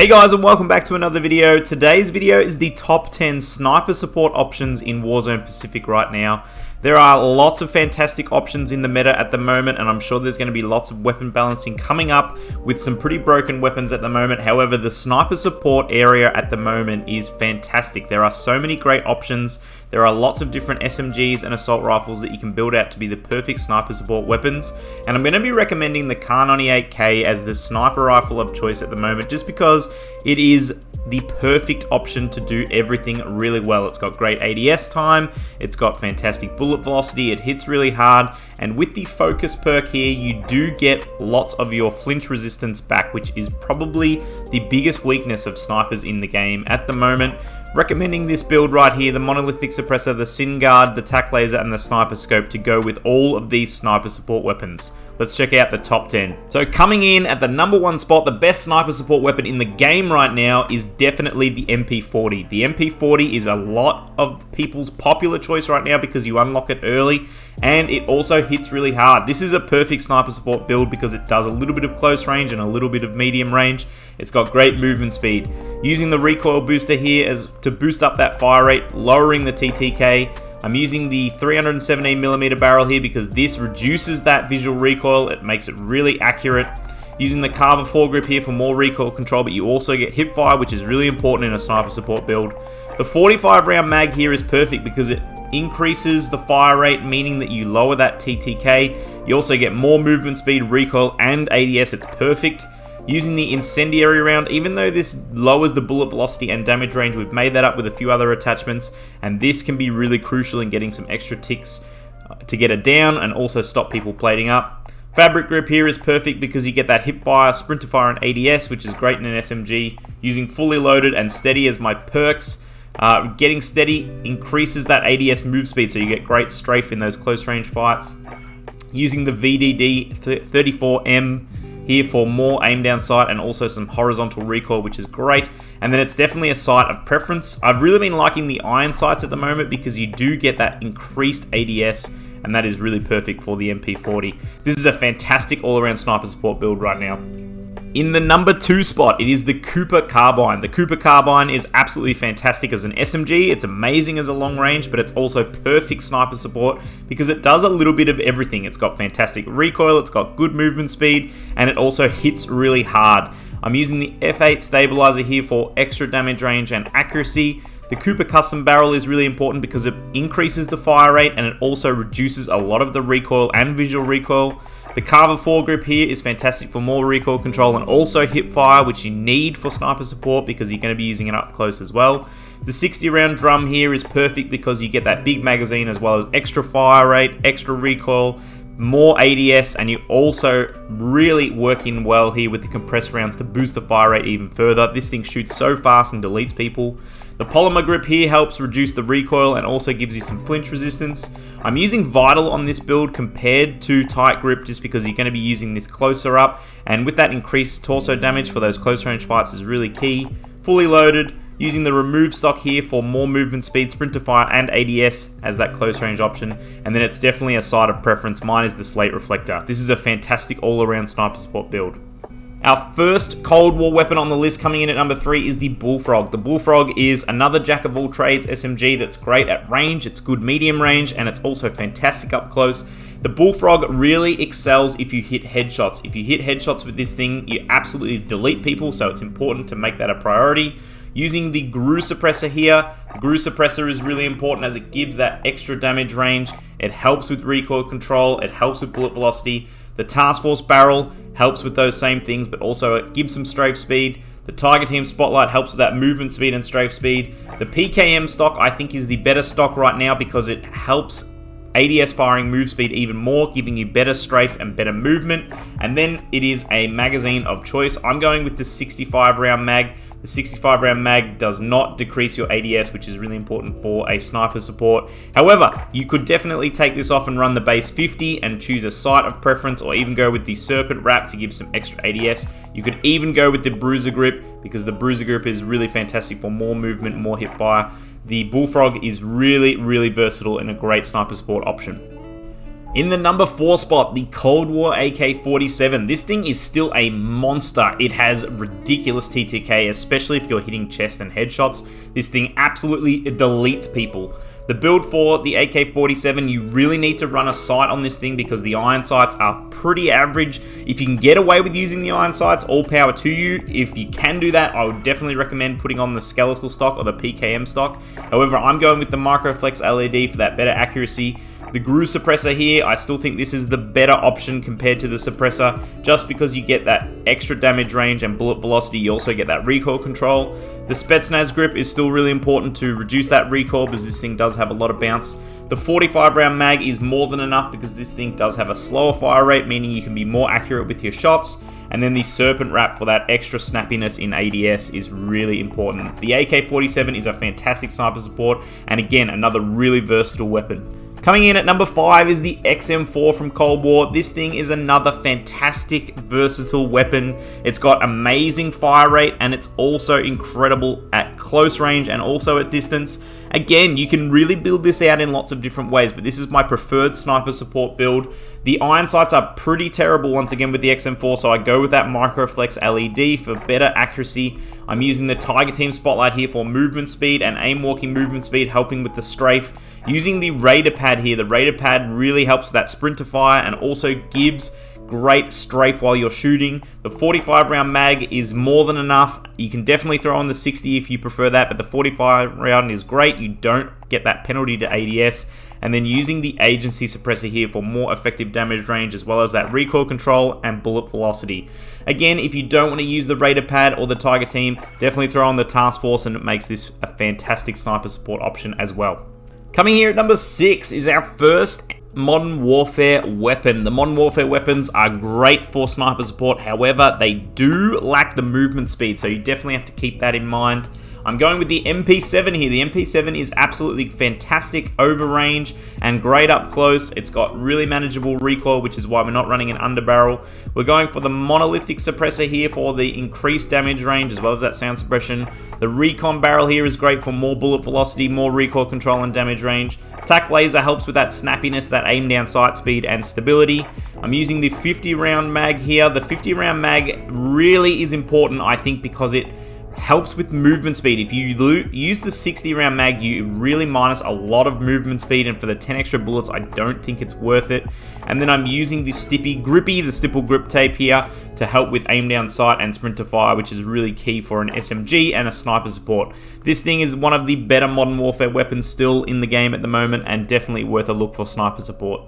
Hey guys, and welcome back to another video. Today's video is the top 10 sniper support options in Warzone Pacific right now. There are lots of fantastic options in the meta at the moment, and I'm sure there's going to be lots of weapon balancing coming up with some pretty broken weapons at the moment. However, the sniper support area at the moment is fantastic. There are so many great options. There are lots of different SMGs and assault rifles that you can build out to be the perfect sniper support weapons. And I'm going to be recommending the Kar98K as the sniper rifle of choice at the moment, just because it is the perfect option to do everything really well. It's got great ADS time, it's got fantastic bullet velocity, it hits really hard, and with the focus perk here, you do get lots of your flinch resistance back, which is probably the biggest weakness of snipers in the game at the moment. Recommending this build right here, the monolithic suppressor, the Sin Guard, the tac laser, and the sniper scope to go with all of these sniper support weapons. Let's check out the top 10. So coming in at the number 1 spot, the best sniper support weapon in the game right now is definitely the MP40. The MP40 is a lot of people's popular choice right now because you unlock it early, and it also hits really hard. This is a perfect sniper support build because it does a little bit of close range and a little bit of medium range. It's got great movement speed. Using the recoil booster here as to boost up that fire rate, lowering the TTK. I'm using the 317mm barrel here because this reduces that visual recoil. It makes it really accurate. Using the Carver foregrip here for more recoil control, but you also get hip fire, which is really important in a sniper support build. The 45 round mag here is perfect because it increases the fire rate, meaning that you lower that TTK. You also get more movement speed, recoil, and ADS. It's perfect. Using the incendiary round, even though this lowers the bullet velocity and damage range, we've made that up with a few other attachments, and this can be really crucial in getting some extra ticks to get it down and also stop people plating up. Fabric grip here is perfect because you get that hip fire, sprinter fire, and ADS, which is great in an SMG. Using fully loaded and steady as my perks. Getting steady increases that ADS move speed, so you get great strafe in those close range fights. Using the VDD 34M here for more aim down sight and also some horizontal recoil, which is great. And then it's definitely a sight of preference. I've really been liking the iron sights at the moment because you do get that increased ADS, and that is really perfect for the MP40. This is a fantastic all-around sniper support build right now. In the number 2 spot, it is the Cooper Carbine. The Cooper Carbine is absolutely fantastic as an SMG. It's amazing as a long range, but it's also perfect sniper support because it does a little bit of everything. It's got fantastic recoil, it's got good movement speed, and it also hits really hard. I'm using the F8 stabilizer here for extra damage range and accuracy. The Cooper custom barrel is really important because it increases the fire rate and it also reduces a lot of the recoil and visual recoil. The Carver foregrip here is fantastic for more recoil control and also hip fire, which you need for sniper support because you're going to be using it up close as well. The 60 round drum here is perfect because you get that big magazine as well as extra fire rate, extra recoil, more ADS, and you also really work in well here with the compressed rounds to boost the fire rate even further. This thing shoots so fast and deletes people. The polymer grip here helps reduce the recoil and also gives you some flinch resistance. I'm using Vital on this build compared to tight grip just because you're going to be using this closer up, and with that increased torso damage for those close range fights is really key. Fully loaded. Using the remove stock here for more movement speed, sprinter fire, and ADS as that close range option. And then it's definitely a side of preference. Mine is the slate reflector. This is a fantastic all-around sniper support build. Our first Cold War weapon on the list, coming in at number 3, is the Bullfrog. The Bullfrog is another jack-of-all-trades SMG that's great at range, it's good medium range, and it's also fantastic up close. The Bullfrog really excels if you hit headshots. If you hit headshots with this thing, you absolutely delete people, so it's important to make that a priority. Using the GRU suppressor here, the GRU suppressor is really important as it gives that extra damage range. It helps with recoil control, it helps with bullet velocity. The Task Force barrel helps with those same things, but also it gives some strafe speed. The Tiger Team Spotlight helps with that movement speed and strafe speed. The PKM stock I think is the better stock right now because it helps ADS firing move speed even more, giving you better strafe and better movement. And then it is a magazine of choice. I'm going with the 65 round mag. The 65 round mag does not decrease your ADS, which is really important for a sniper support. However, you could definitely take this off and run the base 50 and choose a sight of preference, or even go with the Serpent wrap to give some extra ADS. You could even go with the Bruiser grip because the Bruiser grip is really fantastic for more movement, more hip fire. The Bullfrog is really, really versatile and a great sniper support option. In the number 4 spot, the Cold War AK47. This thing is still a monster. It has ridiculous TTK, especially if you're hitting chest and headshots. This thing absolutely deletes people. The build for the AK47, you really need to run a sight on this thing because the iron sights are pretty average. If you can get away with using the iron sights, all power to you. If you can do that, I would definitely recommend putting on the skeletal stock or the PKM stock. However, I'm going with the Microflex LED for that better accuracy. The Gru suppressor here, I still think this is the better option compared to the suppressor, just because you get that extra damage range and bullet velocity. You also get that recoil control. The Spetsnaz grip is still really important to reduce that recoil because this thing does have a lot of bounce. The 45 round mag is more than enough because this thing does have a slower fire rate, meaning you can be more accurate with your shots. And then the Serpent Wrap for that extra snappiness in ADS is really important. The AK-47 is a fantastic sniper support, and again, another really versatile weapon. Coming in at number 5 is the XM4 from Cold War. This thing is another fantastic, versatile weapon. It's got amazing fire rate, and it's also incredible at close range and also at distance. Again, you can really build this out in lots of different ways, but this is my preferred sniper support build. The iron sights are pretty terrible once again with the XM4, so I go with that Microflex LED for better accuracy. I'm using the Tiger Team Spotlight here for movement speed and aim walking movement speed, helping with the strafe. Using the Raider Pad here, the Raider Pad really helps with that sprinter fire and also gives great strafe while you're shooting. The 45 round mag is more than enough. You can definitely throw on the 60 if you prefer that, but the 45 round is great. You don't get that penalty to ADS. And then using the agency suppressor here for more effective damage range, as well as that recoil control and bullet velocity. Again, if you don't want to use the Raider Pad or the Tiger Team, definitely throw on the Task Force, and it makes this a fantastic sniper support option as well. Coming here at number 6 is our first Modern Warfare weapon. The Modern Warfare weapons are great for sniper support, however, they do lack the movement speed, so you definitely have to keep that in mind. I'm going with the MP7 here. The MP7 is absolutely fantastic over range and great up close. It's got really manageable recoil, which is why we're not running an underbarrel. We're going for the monolithic suppressor here for the increased damage range as well as that sound suppression. The recon barrel here is great for more bullet velocity, more recoil control and damage range. Tac laser helps with that snappiness, that aim down sight speed and stability. I'm using the 50 round mag here. The 50 round mag really is important, I think, because it helps with movement speed. If you use the 60 round mag, you really minus a lot of movement speed, and for the 10 extra bullets, I don't think it's worth it. And then I'm using the the stipple grip tape here to help with aim down sight and sprinter fire, which is really key for an SMG and a sniper support. This thing is one of the better Modern Warfare weapons still in the game at the moment, and definitely worth a look for sniper support.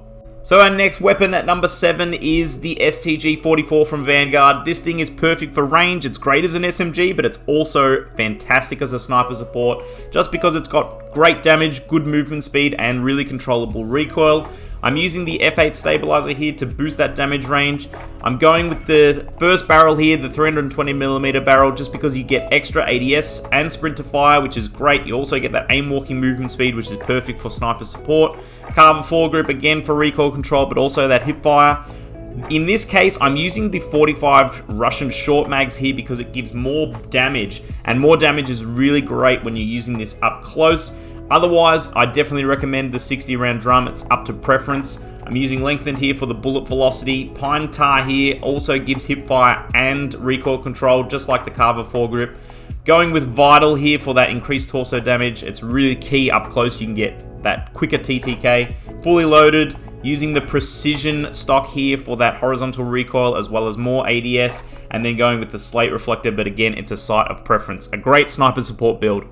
So our next weapon at number 7 is the STG44 from Vanguard. This thing is perfect for range. It's great as an SMG, but it's also fantastic as a sniper support, just because it's got great damage, good movement speed, and really controllable recoil. I'm using the F8 stabilizer here to boost that damage range. I'm going with the first barrel here, the 320mm barrel, just because you get extra ADS and sprinter fire, which is great. You also get that aim walking movement speed, which is perfect for sniper support. Carver foregrip again for recoil control, but also that hip fire. In this case, I'm using the 45 Russian short mags here because it gives more damage, and more damage is really great when you're using this up close. Otherwise, I definitely recommend the 60 round drum. It's up to preference. I'm using lengthened here for the bullet velocity. Pine tar here also gives hip fire and recoil control, just like the Carver foregrip. Going with Vital here for that increased torso damage. It's really key up close. You can get that quicker TTK. Fully loaded, using the precision stock here for that horizontal recoil as well as more ADS. And then going with the slate reflector, but again, it's a sight of preference. A great sniper support build.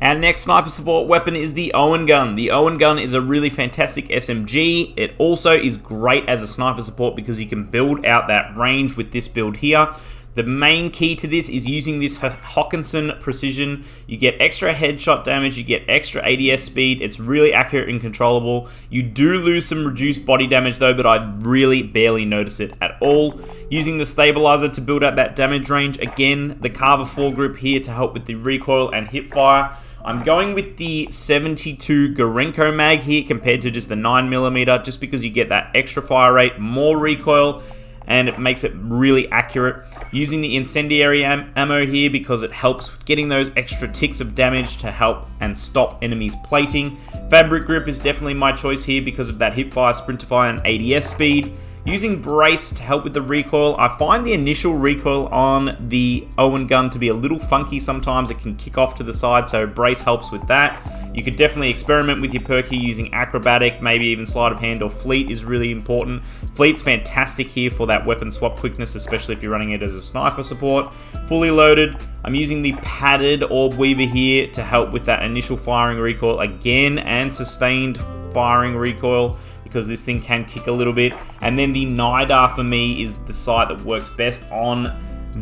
Our next sniper support weapon is the Owen Gun. The Owen Gun is a really fantastic SMG. It also is great as a sniper support because you can build out that range with this build here. The main key to this is using this Hawkinson precision. You get extra headshot damage, you get extra ADS speed. It's really accurate and controllable. You do lose some reduced body damage though, but I really barely notice it at all. Using the stabilizer to build out that damage range. Again, the Carver foregrip here to help with the recoil and hip fire. I'm going with the 72 Gorenko mag here compared to just the 9mm, just because you get that extra fire rate, more recoil, and it makes it really accurate. Using the incendiary ammo here because it helps getting those extra ticks of damage to help and stop enemies plating. Fabric grip is definitely my choice here because of that hipfire, sprinterfire, and ADS speed. Using brace to help with the recoil. I find the initial recoil on the Owen gun to be a little funky sometimes. It can kick off to the side, so brace helps with that. You could definitely experiment with your perk here using acrobatic, maybe even sleight of hand or fleet is really important. Fleet's fantastic here for that weapon swap quickness, especially if you're running it as a sniper support. Fully loaded, I'm using the padded orb weaver here to help with that initial firing recoil again and sustained firing recoil, because this thing can kick a little bit. And then the NIDAR for me is the sight that works best on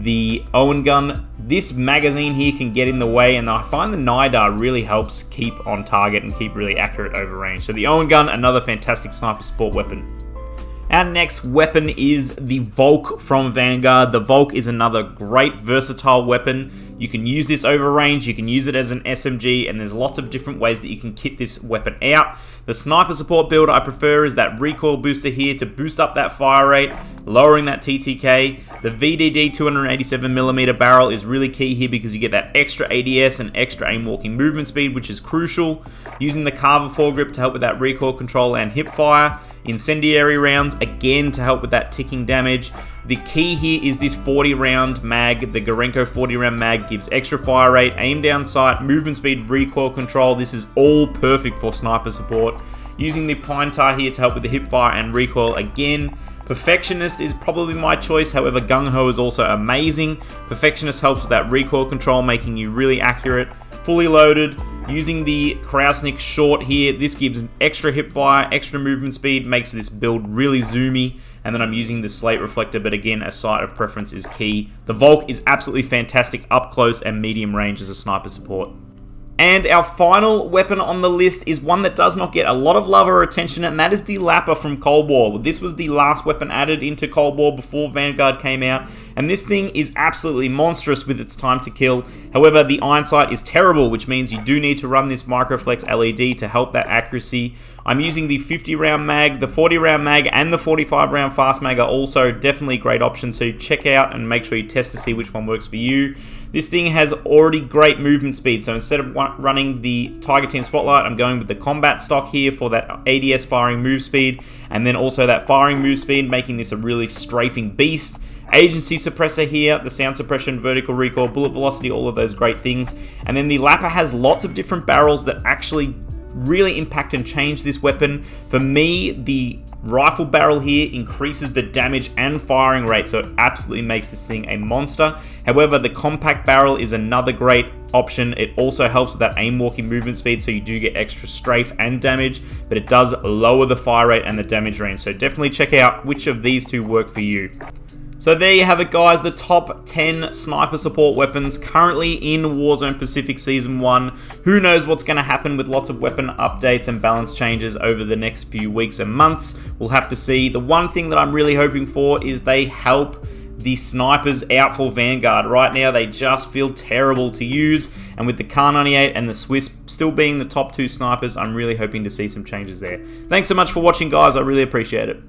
the Owen gun. This magazine here can get in the way, and I find the NIDAR really helps keep on target and keep really accurate over range. So the Owen gun, another fantastic sniper support weapon. Our next weapon is the Volk from Vanguard. The Volk is another great versatile weapon. You can use this over range, you can use it as an SMG, and there's lots of different ways that you can kit this weapon out. The sniper support build I prefer is that recoil booster here to boost up that fire rate, lowering that TTK. The VDD 287mm barrel is really key here because you get that extra ADS and extra aim walking movement speed, which is crucial. Using the Carver foregrip to help with that recoil control and hip fire. Incendiary rounds, again, to help with that ticking damage. The key here is this 40 round mag. The Gorenko 40 round mag gives extra fire rate, aim down sight, movement speed, recoil control. This is all perfect for sniper support. Using the Pine Tar here to help with the hip fire and recoil again. Perfectionist is probably my choice, however Gung Ho is also amazing. Perfectionist helps with that recoil control, making you really accurate. Fully loaded, using the Krausnik short here, this gives extra hip fire, extra movement speed, makes this build really zoomy. And then I'm using the slate reflector, but again, a sight of preference is key. The Volk is absolutely fantastic up close and medium range as a sniper support. And our final weapon on the list is one that does not get a lot of love or attention, and that is the LAPA from Cold War. This was the last weapon added into Cold War before Vanguard came out, and this thing is absolutely monstrous with its time to kill. However, the iron sight is terrible, which means you do need to run this Microflex LED to help that accuracy. I'm using the 50 round mag, the 40 round mag, and the 45 round fast mag are also definitely great options, so check out and make sure you test to see which one works for you. This thing has already great movement speed, so instead of running the Tiger Team Spotlight, I'm going with the combat stock here for that ADS firing move speed, and then also that firing move speed, making this a really strafing beast. Agency suppressor here, the sound suppression, vertical recoil, bullet velocity, all of those great things. And then the LAPA has lots of different barrels that actually really impact and change this weapon. For me, the rifle barrel here increases the damage and firing rate, so it absolutely makes this thing a monster. However, the compact barrel is another great option. It also helps with that aim walking movement speed, so you do get extra strafe and damage, but it does lower the fire rate and the damage range. So definitely check out which of these two work for you. So there you have it, guys, the top 10 sniper support weapons currently in Warzone Pacific Season 1. Who knows what's going to happen with lots of weapon updates and balance changes over the next few weeks and months. We'll have to see. The one thing that I'm really hoping for is they help the snipers out for Vanguard. Right now, they just feel terrible to use, and with the Kar98 and the Swiss still being the top 2 snipers, I'm really hoping to see some changes there. Thanks so much for watching, guys. I really appreciate it.